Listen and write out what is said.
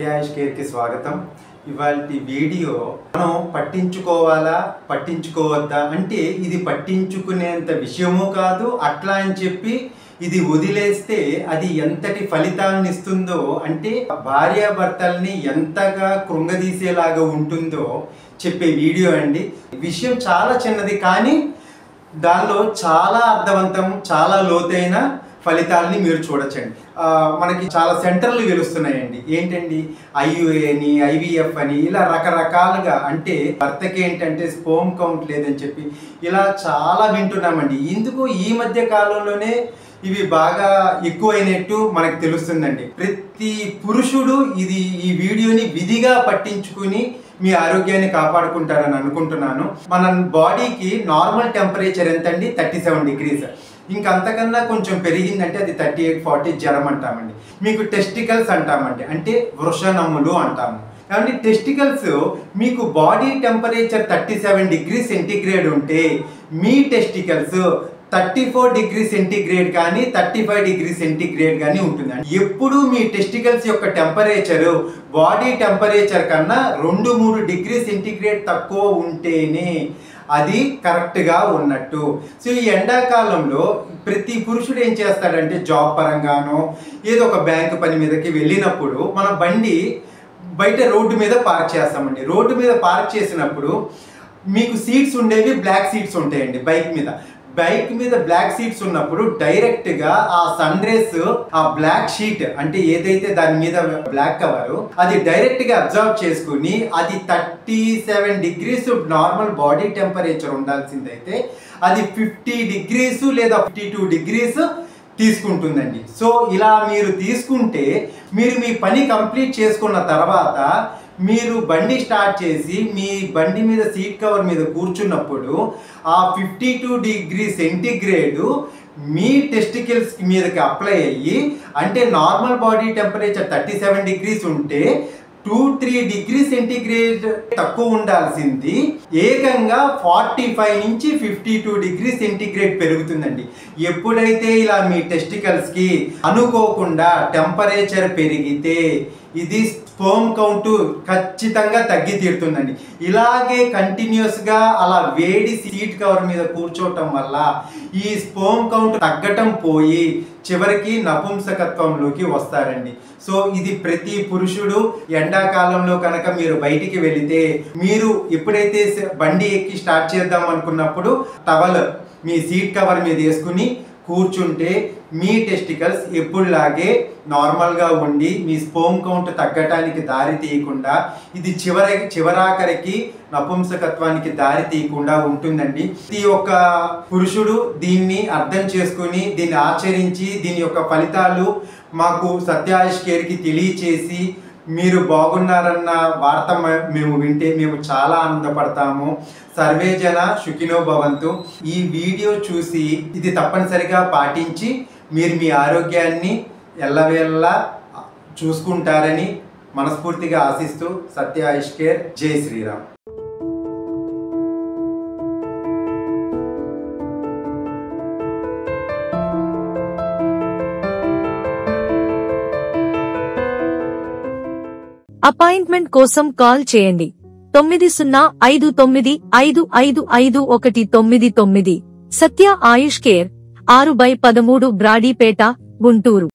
సత్యాయుష్ care కి స్వాగతం. ఇవాల్టి వీడియో మనం పట్టించుకోవాలా పట్టించుకోవద్దా అంటే ఇది పట్టించుకునేంత విషయమూ కాదు. అట్లా అని చెప్పి ఇది వదిలేస్తే అది ఎంతటి ఫలితాలను ఇస్తుందో అంటే భార్యాభర్తల్ని ఎంతగా కృంగదీసేలాగా ఉంటుందో చెప్పే వీడియో అండి. విషయం చాలా చిన్నది కానీ దానిలో చాలా అర్థవంతం, చాలా లోతైన ఫలితాలని మీరు చూడొచ్చండి. మనకి చాలా సెంటర్లు వెలుస్తున్నాయండి. ఏంటండి, ఐయుఏ అని, ఐవీఎఫ్ అని, ఇలా రకరకాలుగా. అంటే భర్తకి ఏంటంటే స్పోమ్ కౌంట్ లేదని చెప్పి ఇలా చాలా వింటున్నామండి. ఇందుకు ఈ మధ్య కాలంలోనే ఇవి బాగా ఎక్కువైనట్టు మనకు తెలుస్తుందండి. ప్రతి పురుషుడు ఈ వీడియోని విధిగా పట్టించుకుని మీ ఆరోగ్యాన్ని కాపాడుకుంటారని అనుకుంటున్నాను. మన బాడీకి నార్మల్ టెంపరేచర్ ఎంతండి? 37 degrees. ఇంకంతకన్నా కొంచెం పెరిగిందంటే అది 38-40 జ్వరం అంటామండి. మీకు టెస్టికల్స్ అంటామండి, అంటే వృషణములు అంటాము. కాబట్టి టెస్టికల్స్ మీకు బాడీ టెంపరేచర్ 37 degrees centigrade ఉంటే మీ టెస్టికల్స్ 34 degrees centigrade కానీ 35 degrees centigrade కానీ ఉంటుందండి. ఎప్పుడు మీ టెస్టికల్స్ యొక్క టెంపరేచరు బాడీ టెంపరేచర్ కన్నా 2-3 degrees centigrade తక్కువ ఉంటేనే అది కరెక్ట్గా ఉన్నట్టు. సో ఈ ఎండాకాలంలో ప్రతి పురుషుడు ఏం చేస్తాడంటే జాబ్ పరంగానో ఏదో ఒక బ్యాంకు పని మీదకి వెళ్ళినప్పుడు మన బండి బయట రోడ్డు మీద పార్క్ చేస్తామండి. రోడ్డు మీద పార్క్ చేసినప్పుడు మీకు సీట్స్ ఉండేవి బ్లాక్ సీట్స్ ఉంటాయండి. బైక్ మీద బ్లాక్ సీట్స్ ఉన్నప్పుడు డైరెక్ట్గా ఆ సన్ రేస్ ఆ బ్లాక్ షీట్ అంటే ఏదైతే దాని మీద బ్లాక్ కవర్ అది డైరెక్ట్గా అబ్జర్వ్ చేసుకుని అది 37 degrees నార్మల్ బాడీ టెంపరేచర్ ఉండాల్సిందైతే అది 50 degrees లేదా 52 degrees తీసుకుంటుందండి. సో ఇలా మీరు తీసుకుంటే మీరు మీ పని కంప్లీట్ చేసుకున్న తర్వాత మీరు బండి స్టార్ట్ చేసి మీ బండి మీద సీట్ కవర్ మీద కూర్చున్నప్పుడు ఆ 52 degrees centigrade మీ టెస్టికల్స్ మీదకి అప్లై అయ్యి, అంటే నార్మల్ బాడీ టెంపరేచర్ 37 degrees ఉంటే 2-3 degrees centigrade తక్కువ ఉండాల్సింది ఏకంగా 45 నుంచి 52 degrees centigrade పెరుగుతుందండి. ఎప్పుడైతే ఇలా మీ టెస్టికల్స్కి అనుకోకుండా టెంపరేచర్ పెరిగితే ఇది స్పోమ్ కౌంట్ ఖచ్చితంగా తగ్గి తీరుతుందండి. ఇలాగే కంటిన్యూస్గా అలా వేడి సీట్ కవర్ మీద కూర్చోవటం వల్ల ఈ స్పోమ్ కౌంట్ తగ్గటం పోయి చివరికి నపుంసకత్వంలోకి వస్తారండి. సో ఇది ప్రతి పురుషుడు ఎండాకాలంలో కనుక మీరు బయటికి వెళితే మీరు ఎప్పుడైతే బండి ఎక్కి స్టార్ట్ చేద్దాం అనుకున్నప్పుడు టవల్ మీ సీట్ కవర్ మీద వేసుకుని కూర్చుంటే మీ టెస్టికల్స్ ఎప్పుడులాగే నార్మల్గా ఉండి మీ స్పోమ్ కౌంట్ తగ్గటానికి దారి తీయకుండా ఇది చివరాఖరికి నపుంసకత్వానికి దారి తీయకుండా ఉంటుందండి. ఈ యొక్క పురుషుడు దీన్ని అర్థం చేసుకుని దీన్ని ఆచరించి దీని యొక్క ఫలితాలు మాకు సత్యాయుష్ కేర్కి తెలియచేసి మీరు బాగున్నారన్న వార్త మేము వింటే మేము చాలా ఆనందపడతాము. సర్వే జన సుఖినో భవంతు. ఈ వీడియో చూసి ఇది తప్పనిసరిగా పాటించి మీరు మీ ఆరోగ్యాన్ని ఎల్లవేళలా చూసుకుంటారని మనస్ఫూర్తిగా ఆశిస్తూ సత్యాయుష్ కేర్. జై శ్రీరామ్. అపాయింట్మెంట్ కోసం కాల్ చేయండి 9059555199. సత్య ఆయుష్ కేర్ 6/13 బ్రాడీపేట, గుంటూరు.